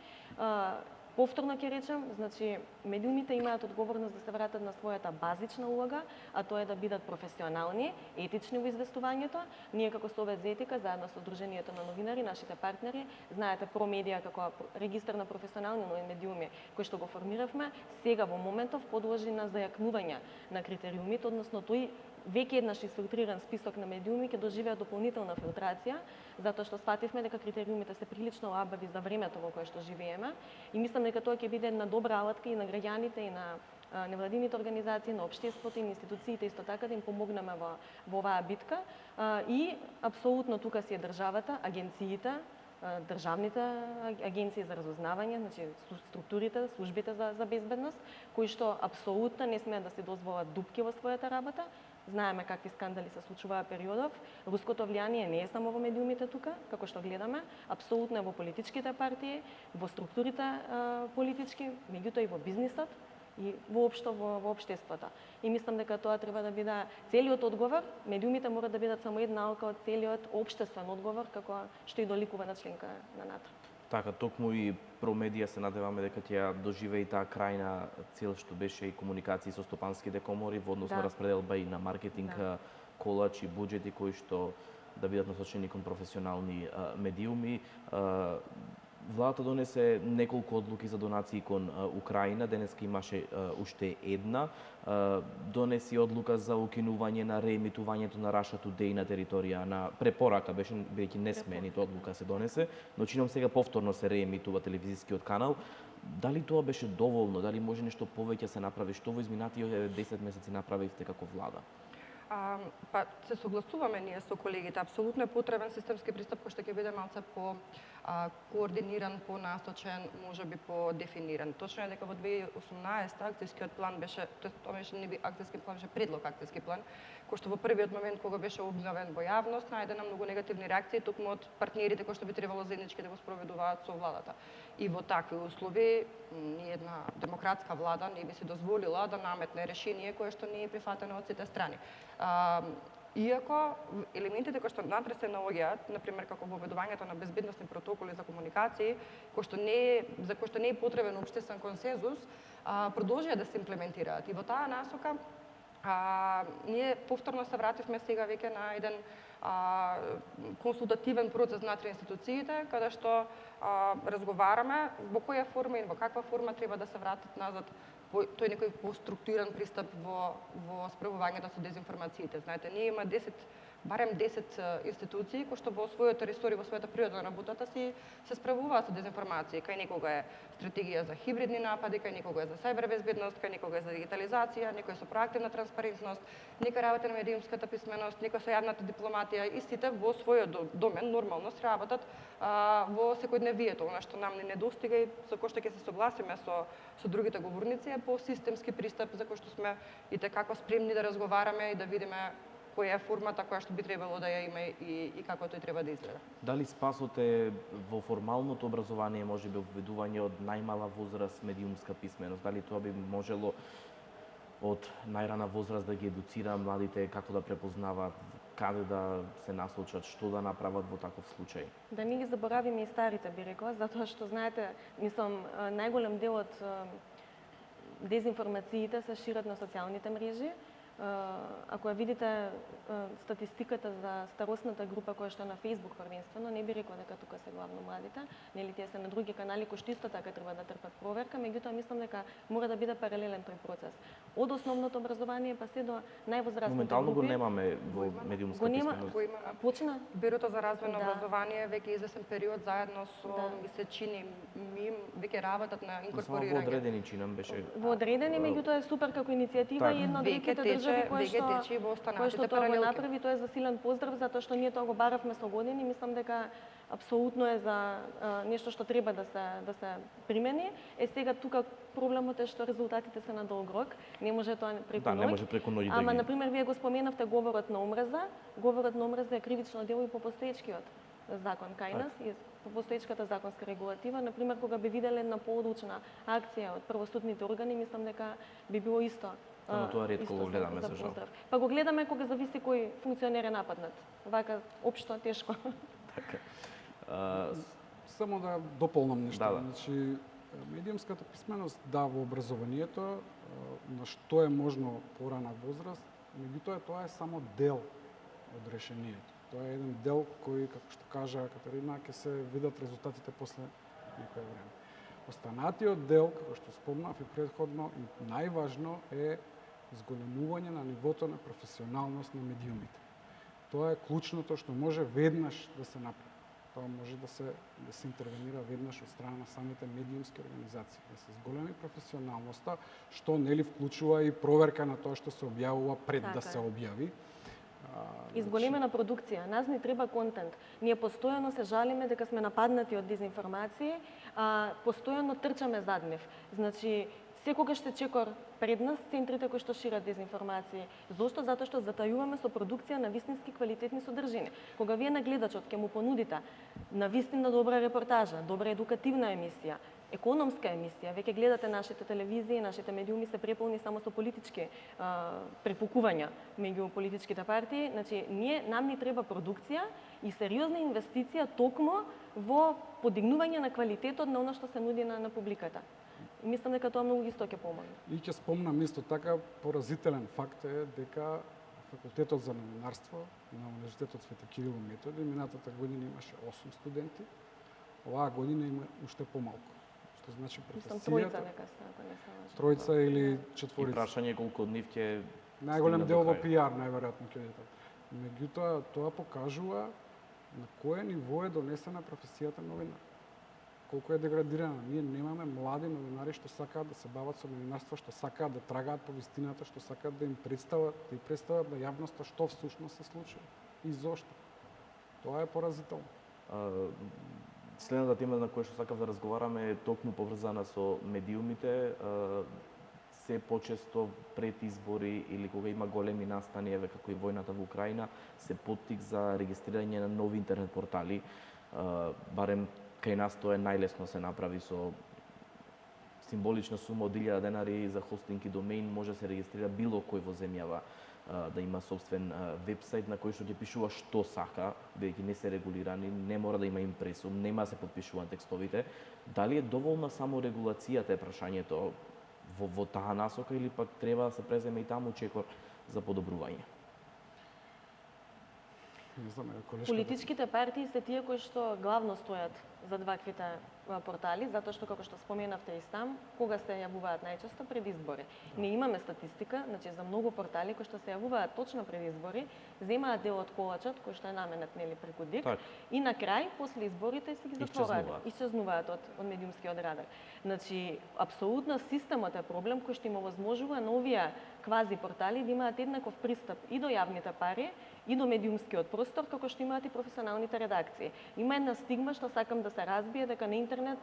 Повторно ќе речем, значи медиумите имаат одговорност да се вратат на својата базична улога, а тоа е да бидат професионални, етични во известувањето. Ние како Совет за етика, заедно со Сдруженијето на новинари, нашите партнери, знаете Промедија како регистар на професионални медиуми кој што го формиравме, сега во моментов подложи на зајакнување на критериумите, односно тој веќе еднаш изфилтриран список на медиуми ќе доживеа дополнителна филтрација, затоа што сфативме дека критериумите се прилично лабави за времето во кое што живееме и мислам дека тоа ќе биде една добра алатка и на граѓаните и на невладините организации, на општеството и на институциите исто така да им помогнеме во оваа битка и апсолутно тука си е државата, агенциите, државните агенции за разузнавање, значи структурите, службите за безбедност, кои што апсолутно не смеат да се дозволат дупки во својата работа. Знаеме какви скандали се случуваа периодов. Руското влијание не е само во медиумите тука, како што гледаме, апсолутно е во политичките партии, во структурите политички, меѓутоа и во бизнисот и воопшто во општеството. И мислам дека тоа треба да биде целиот одговор, медиумите мора да бидат само една алка од целиот општествен одговор, како што и доликува на членка на НАТО. Така, токму и Промедија се надеваме дека ќе доживее и таа крајна цел што беше и комуникации со стопанските комори во однос на распределба и на маркетинг, колач и буџети кои што да бидат насочени кон професионални медиуми. Владата донесе неколку одлуки за донации кон Украина, денеска имаше уште една. Донеси одлука за укинување на реемитувањето на Russia Today на територија на препорака, беше бидејќи не смените одлука се донесе, но чином сега повторно се реемитува телевизискиот канал. Дали тоа беше доволно, дали може нешто повеќе се направи, што во изминатите 10 месеци направивте како влада? Па се согласуваме ние со колегите, апсолутно е потребен системски пристап кој што ќе биде малце по координиран, понасочен, можеби по-дефиниран. Точно е дека во 2018 акцијскиот план беше, тоа беше не би акцијски план, беше предлог акцијски план, кој што во првиот момент кога беше објавен во јавност, најдена многу негативни реакции токму од партнерите кои што би требало заеднички да го спроведуваат со владата. И во такви услови ни една демократска влада не би си дозволила да наметне решение кое што не е прифатено од сите страни. Иако елементите кои што натре се наоѓаат, например како воведувањето на безбедносни протоколи за комуникации, за кои што не е потребен општествен консензус, продолжија да се имплементираат. И во таа насока ние повторно се вративме сега веќе на еден консултативен процес внатре институциите, каде што разговараме во која форма и во каква форма треба да се вратат назад тој некој поструктуриран пристап во справувањето со дезинформациите. Знаете, ние има барем 10 институции кои што во својот ресор и во својата природа на работата си се справуваат со дезинформации. Кај некога е стратегија за хибридни напади, кај некога е за сајбер безбедност, кај некога е за дигитализација, некој со проактивна транспарентност, некој работи на медиумската писменост, некој со јавната дипломатија, и сите во својот домен нормално се работат во секојдневието. Она што нам не недостига и со кој што ќе се согласиме со другите говорници е по системски пристап за кој што сме и како спремни да разговараме и да видиме која е формата која што би требало да ја има и како тој треба да изгледа. Дали спасот е во формалното образование, можеби введување од најмала возраст медиумска писменост? Дали тоа би можело од најрана возраст да ги едуцира младите како да препознаваат, каде да се насочат, што да направат во таков случај? Да не ги заборавиме и старите, би рекла, затоа што знаете, мислам, најголем дел од дезинформациите се шират на социјалните мрежи. ако ја видите статистиката за старосната група која што е на Facebook првенствено, не би рекла дека тука се главно младите, нели тие се на други канали кои што исто така треба да трпат проверка, меѓутоа мислам дека мора да биде паралелен тој процес. Од основното образование па се до највозрастните Моментално групи. го немаме во медиумска писменост. Почна Бирото за развојно образование веќе известен период заедно со ми се чини МИМ веќе работат на инкорпорирање. Во одредени чинам беше. Во одредени, меѓутоа е супер како иницијатива и една од реките држави која што тоа го направи, тоа е за силен поздрав затоа што ние тоа го баравме со години, мислам дека апсолутно е за нешто што треба да се примени. Сега тука проблемот е што резултатите се на долг рок, не може тоа преку ноќ. Да, не може преку ноќ. Ама на пример вие го споменавте говорот на омраза. Говорот на омраза е кривично дело и по постоечкиот закон кај нас и по постоечката законска регулатива. На пример кога би виделе една поодучна акција од правосудните органи, мислам дека би било исто. Но тоа ретко го гледаме за жал. Па го гледаме кога зависи кој функционер е нападнат. Вака општо тешко. Така. Само да дополнам нешто. Да. Значи, медиумската писменост во образованието, на што е можно порана возраст, меѓутоа тоа е само дел од решението. Тоа е еден дел кој, како што кажа Катерина, ќе се видат резултатите после некој време. Останатиот дел, како што спомнав и претходно, и најважно е зголемување на нивото на професионалност на медиумите. Тоа е клучното што може веднаш да се направи. Тоа може да се интервенира веднаш од страна на самите медиумски организации, да се зголеми професионалноста, што нели вклучува и проверка на тоа што се објавува пред да се објави. Изголемена продукција. Нас ни треба контент. Ние постојано се жалиме дека сме нападнати од дезинформации, постојано трчаме зад нив. Значи, секогаш ще чекор пред нас центрите кои што шират дезинформации. Зошто? Затоа што затајуваме со продукција на вистински квалитетни содржини. Кога вие на гледачот ќе му понудите на вистина добра репортажа, добра едукативна емисија, економска емисија, веќе гледате нашите телевизии, нашите медиуми се преполни само со политички препукувања меѓу политичките партии. Значи, нам ни треба продукција и сериозна инвестиција токму во подигнување на квалитетот на она што се нуди на публиката. Мислам дека тоа многу исто ќе помогне. И ќе спомнам исто така, поразителен факт е дека Факултетот за новинарство на Универзитетот Свети Кирил и Методи минатата година имаше 8 студенти, оваа година има уште помалку. Што значи професијата... Тројца нека се, ако не се лажам. Тројца или четворица. И прашање колку од нив ќе најголем дел во PR најверојатно ќе биде. Меѓутоа тоа покажува на кое ниво е донесена професијата новинар. Колку е деградирана. Ние немаме млади новинари што сакаат да се бават со новинарство, што сакаат да трагаат по вистината, што сакаат да им представат на јавноста што всушност се случува и зошто. Тоа е поразително. Следната тема на која што сакав да разговараме е токму поврзана со медиумите. Се почесто пред избори или кога има големи настани, еве како и војната во Украина, се поттик за регистрирање на нови интернет портали. Барем кај нас тоа е најлесно се направи со символична сума од 1000 денари за хостинг и домеин, може се регистрира било кој во земјава да има собствен вебсайт на кој што ќе пишува што сака, бидејќи не се регулирани, не мора да има импресум, нема да се подпишуваат текстовите. Дали е доволна само регулацијата е прашањето во таа насока или пак треба да се преземе и таму чекор за подобрување? Политичките партии се тие кои што главно стојат за ваквите портали, затоа што, како што споменавте и сам, кога се јавуваат најчесто пред избори. Ние имаме статистика, значи за многу портали кои што се јавуваат точно пред избори, земаат дел од колачот кој што е наменет нели преку ДИК и на крај после изборите се ги затвораат, исчезнуваат од медиумскиот радар. Значи апсолутно системот е проблем кој што им овозможува на овие квази портали да имаат еднаков пристап и до јавните пари и до медиумскиот простор, како што имаат и професионалните редакции. Има една стигма што сакам да се разбие дека на интернет,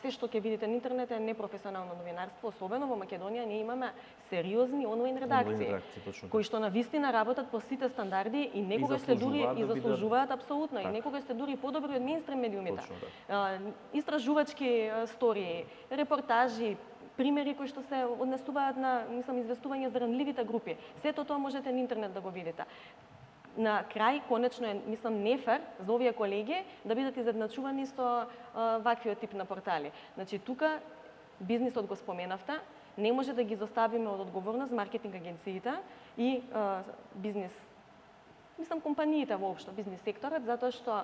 се што ќе видите на интернет е непрофесионално новинарство, особено во Македонија ние имаме сериозни онлайн редакции, кои што на вистина работат по сите стандарди и некогаш се дури и заслужуваат апсолутно, и некогаш се дури подобри од мејнстрим медиумите. Истражувачки стории, репортажи, примери кои што се однесуваат на, известување за ранливите групи. Сето тоа можете на интернет да го видите. На крај, конечно е, нефер за овие колеги да бидат изедначувани со ваквиот тип на портали. Значи, тука бизнисот го споменавте, Не може да ги изоставиме од одговорност маркетинг агенциите и бизнис, компаниите воопшто, бизнис секторот, затоа што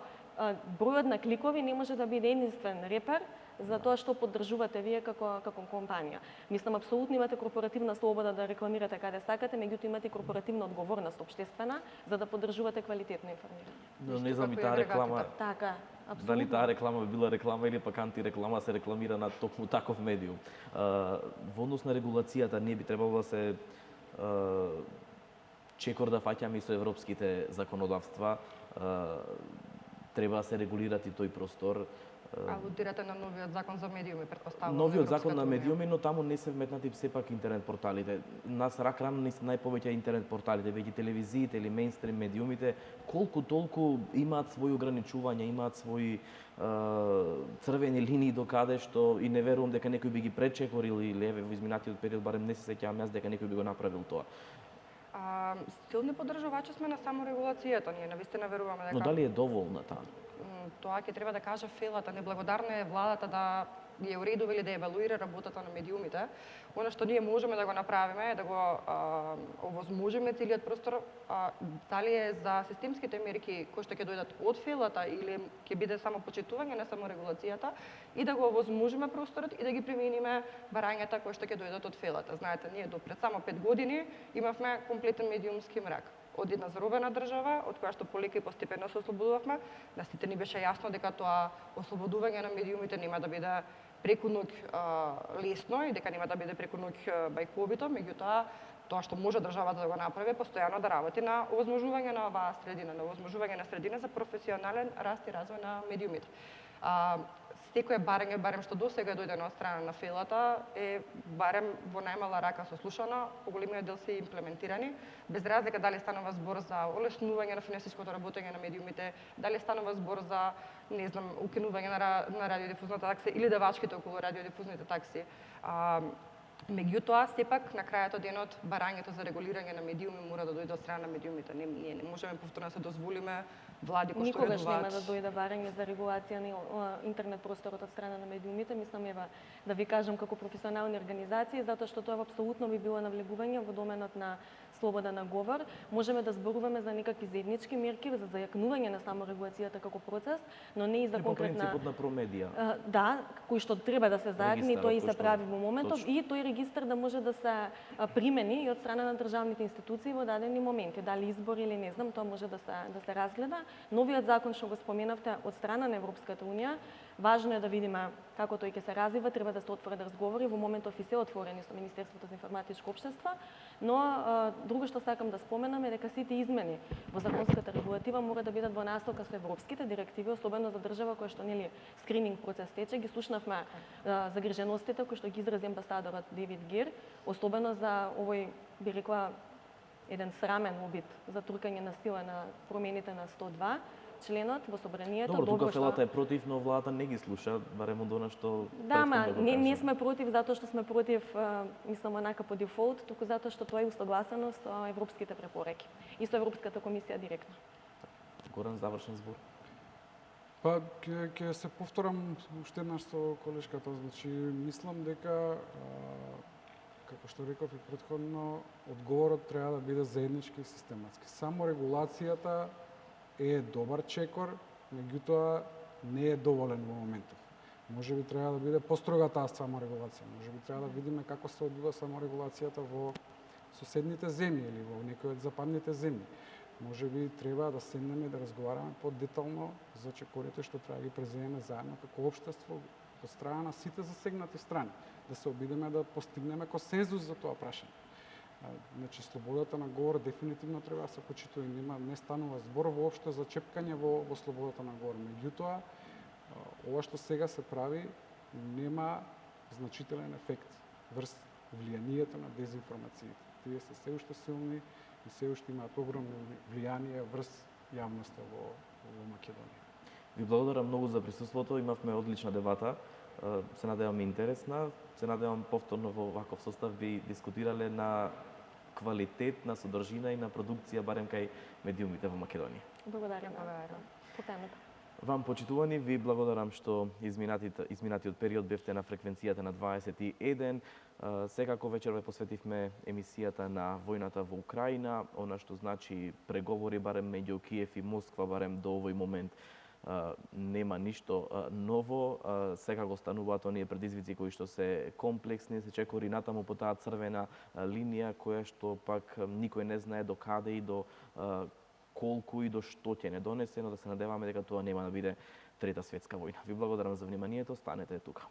бројот на кликови не може да биде единствен репер за тоа што поддржувате вие како компанија. Апсолутно имате корпоративна слобода да рекламирате каде сакате, меѓутоа имате корпоративна одговорност општествена за да поддржувате квалитетно информирање. Но не знам и таа реклама. Така, апсолутно. Дали таа реклама би била реклама или пак антиреклама се рекламира на токму таков медиум. Во однос на регулацијата ние би требало да се чекор да фаќаме и со европските законодавства. Треба да се регулират и тој простор. Алудирате на новиот закон за медиуми, претпоставувам. Новиот закон на медиуми, но таму не се вметнати сепак интернет порталите. Нас рак рана не се најповеќе интернет порталите, веќе телевизиите или мејнстрим медиумите, колку толку имаат своји ограничувања, имаат своји црвени линии до каде што и не верувам дека некој би ги пречекорил или еве во изминатиот период барем не се сеќавам јас дека некој би го направил тоа. Силни поддржувачи сме на саморегулацијата, ние навистина веруваме дека. Но дали е доволна таа? Тоа ќе треба да каже фелата. Неблагодарна е владата да ја уредува или да евалуира работата на медиумите. Она што ние можеме да го направиме е да го овозможиме целиот простор, дали е за системските мерки кои што ќе дојдат од фелата или ќе биде само почитување на саморегулацијата и да го овозможиме просторот и да ги примениме барањата кои што ќе дојдат од фелата. Знаете, ние до пред само 5 години имавме комплетен медиумски мрак. Од една заробена држава, од која што полека и постепено се ослободувавме, на сите ни беше јасно дека тоа ослободување на медиумите нема да биде преку ноќ лесно и дека нема да биде преку ноќ бајковито, меѓутоа тоа што може државата да го направи постојано да работи на овозможување на оваа средина, на овозможување на средина за професионален раст и развој на медиумите. Секое барање, барем што досега е дојдено од страна на фелата, е барем во најмала рака сослушано, поголемиот дел се имплементирани, без разлика дали станува збор за олеснување на финансиското работење на медиумите, дали станува збор за, не знам, укинување на радиодифузната такса или давачките околу радиодифузните такси. Меѓутоа, сепак, на крајот од денот, барањето за регулирање на медиуми мора да дојде од страна на медиумите. Ние не можеме повторно да се дозволиме влади кои што никогаш нема да дојде барање за регулација на интернет просторот од страна на медиумите. Мислам, ева, да ви кажам како професионални организации, затоа што тоа апсолутно би било навлегување во доменот на слобода на говор. Можеме да зборуваме за некакви заеднички мерки за зајакнување на саморегулацијата како процес, но не и за конкретна... И по принципот на промедија. Да, кој што треба да се зајакни, тој и се прави во моментов, и тој регистар да може да се примени и од страна на државните институции во дадени моменти, дали избор или не знам, тоа може да се разгледа. Новиот закон што го споменавте од страна на Европската унија, важно е да видиме како тој ќе се развива, треба да се отворат разговори, во моментов и се отворени со Министерството за информатичко општество, но друго што сакам да споменам е дека сите измени во законската регулатива мора да бидат во насока со европските директиви, особено за држава која што нели скрининг процес тече. Ги слушнавме загриженостите кои што ги изрази амбасадорот Девид Гир, особено за овој, би рекла, еден срамен обид за туркање на сила на промените на 102 членот во собранието. Добро, тука фелата е против, но владата не ги слуша, барем од она што... Да, ма, не сме против затоа што сме против, мислам, онака по дефолт, туку затоа што тоа е усогласено со европските препораки и со Европската комисија директно. Горан, завршен збор. Па, ќе се повторам уште еднаш со колешката, значи, мислам дека, како што реков и претходно, одговорот треба да биде заеднички и систематски. Само регулацијата е добар чекор, меѓутоа не е доволен во моментов. Може би треба да биде построга таа саморегулација. Може би треба да видиме како се одвива саморегулацијата во соседните земји или во некои од западните земји. Може би треба да седнеме и да разговараме подетално за чекорите што треба да ги преземеме заедно како општество од страна на сите засегнати страни. Да се обидеме да постигнеме консензус за тоа прашање. Значи, слободата на говор дефинитивно треба да се почитува и не станува збор воопшто за чепкање во слободата на говор. Меѓутоа, ова што сега се прави нема значителен ефект врз влијанието на дезинформациите. Тие се се уште силни и се уште имаат огромно влијание врз јавноста во Македонија. Ви благодарам многу за присуството, имавме одлична дебата. Се надевам интересна, се надевам повторно во ваков состав би дискутирале на квалитет, на содржина и на продукција барем кај медиумите во Македонија. Благодарам. По темата. Вам, почитувани, ви благодарам што изминатиот период бевте на фреквенцијата на 21. Секако вечер ве посветивме емисијата на војната во Украина, она што значи преговори барем меѓу Киев и Москва, барем до овој момент нема ништо ново. Секако стануваат оние предизвици кои што се комплексни, се чекори натаму по таа црвена линија која што пак никој не знае до каде и до колку и до што ќе не донесе, но да се надеваме дека тоа нема да биде трета светска војна. Ви благодарам за вниманието, станете тука.